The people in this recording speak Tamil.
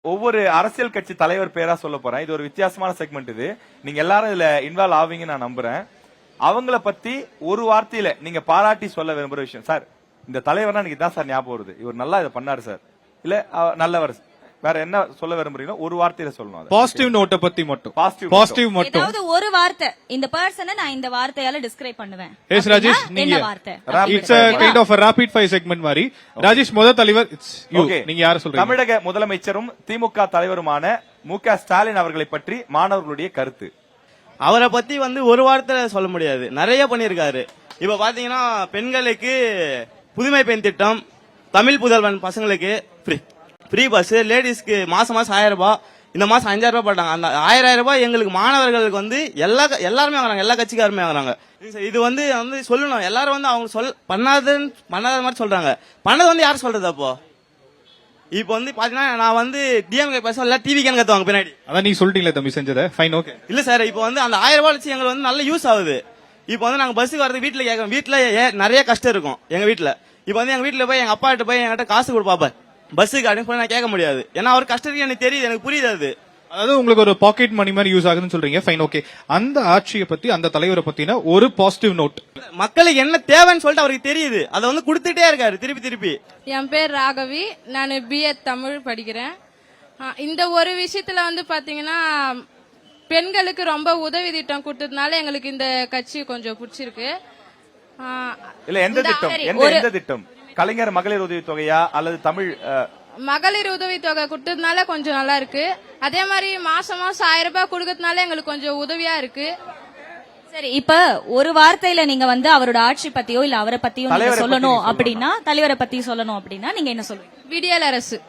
ஒவ்வொரு அரசியல் கட்சி தலைவர் பேரா சொல்ல போறேன். இது ஒரு வித்தியாசமான செக்மெண்ட். இது நீங்க எல்லாரும் இதுல இன்வால்வ் ஆவீங்கன்னு நான் நம்புறேன். அவங்கள பத்தி ஒரு வார்த்தையில நீங்க பாராட்டி சொல்ல விரும்புற விஷயம். சார், இந்த தலைவர்னா எனக்கு இதான் சார் ஞாபகம் வருது, இவர் நல்லா இதை பண்ணாரு சார், இல்ல நல்லவர், வேற என்ன சொல்ல விரும்புறீங்களோ ஒரு வார்த்தையில சொல்லணும். பாசிட்டிவ் நோட்டை பத்தி மட்டும். பாசிட்டிவ் மட்டும். ஏதாவது ஒரு வார்த்தை, இந்த பர்சனை நான் இந்த வார்த்தையால டிஸ்கிரைப் பண்ணுவேன். எஸ் ராஜேஷ், நீங்க என்ன வார்த்தை? It's a kind of a rapid fire segment மாதிரி. ராஜேஷ், முதல் தலைவர் இட்ஸ் யூ. நீங்க யார சொல்றீங்க? தமிழக முதலமைச்சரும் திமுக தலைவருமான மு.க. ஸ்டாலின் அவர்களை பற்றி மாணவர்களுடைய கருத்து. அவரை பத்தி ஒரு வார்த்தை சொல்ல முடியாது, நிறைய பண்ணிருக்காரு. இப்ப பாத்தீங்கன்னா பெண்களுக்கு புதுமை பெண் திட்டம், தமிழ் புதல்வன் பசங்களுக்கு ஃப்ரீ பஸ், லேடிஸ்க்கு மாசம் 1000 ரூபாய், இந்த மாசம் 5000 ரூபாய் போட்டாங்க. அந்த 1000 ரூபாய் எங்களுக்கு மாணவர்களுக்கு எல்லாருமே வாங்குறாங்க, எல்லா கட்சிக்காருமே வாங்குறாங்க. இது சொல்லணும், எல்லாரும் அவங்க பண்ணாத மாதிரி சொல்றாங்க. பண்ணது யார் சொல்றது? அப்போ இப்ப பாத்தீங்கன்னா நான் டிஎம்கே பேச இல்ல டிவி கேன் கத்துவாங்க பின்னாடி. அதான் நீங்க சொல்லிட்டீங்களே தம்பி, செஞ்சத ஃபைன், ஓகே. இல்ல சார், இப்போ அந்த 1000 ரூபாய் வச்சு எங்களுக்கு நல்ல யூஸ் ஆகுது. இப்போ நாங்க பஸ்ஸுக்கு வரது வீட்டுல கேட்கறோம், வீட்டுல நிறைய கஷ்டம் இருக்கும் எங்க வீட்டுல. இப்போ எங்க வீட்டுல போய் எங்க அப்பா கிட்ட போய் என்கிட்ட காசு கொடுப்பாப்ப பஸ்ஸுக்கு அப்படின்னு சொல்லி நான் கேட்க முடியாது. ஏன்னா அவர் கஷ்டத்துக்கு எனக்கு தெரியுது, எனக்கு புரியுது. அது அதாவது உங்களுக்கு ஒரு பாக்கெட் மணி மாதிரி யூஸ் ஆகுதுன்னு சொல்றீங்க, ஃபைன், ஓகே. அந்த ஆட்சியை பத்தி, அந்த தலைவரை பத்தின ஒரு பாசிட்டிவ் நோட். மக்களுக்கு என்ன தேவைன்னு சொல்லிட்டு அவருக்கு தெரியுது, அதை கொடுத்துட்டே இருக்காரு திருப்பி. என் பேர் ராகவி, நான் BA தமிழ் படிக்கிறேன். இந்த ஒரு விஷயத்துல பாத்தீங்கன்னா பெண்களுக்கு ரொம்ப உதவி திட்டம் கொடுத்ததுனால எங்களுக்கு இந்த கட்சி கொஞ்சம் பிடிச்சிருக்கு. இல்ல, எந்த திட்டம்? எந்த திட்டம்? கலைஞர் மகளிர் உதவி தொகையா அல்லது தமிழ் மகளிர் உதவி தொகை கொடுத்ததுனால கொஞ்சம் நல்லா இருக்கு. அதே மாதிரி மாசம் 1000 ரூபாய் கொடுக்கறதுனால எங்களுக்கு கொஞ்சம் உதவியா இருக்கு. சரி, இப்ப ஒரு வார்த்தையில நீங்க அவரோட ஆட்சி பத்தியோ இல்ல அவரை பத்தியோ சொல்லணும் அப்படின்னா, தலைவரை பத்தி சொல்லணும் அப்படின்னா நீங்க என்ன சொல்லுவீங்க? விடியல் அரசு.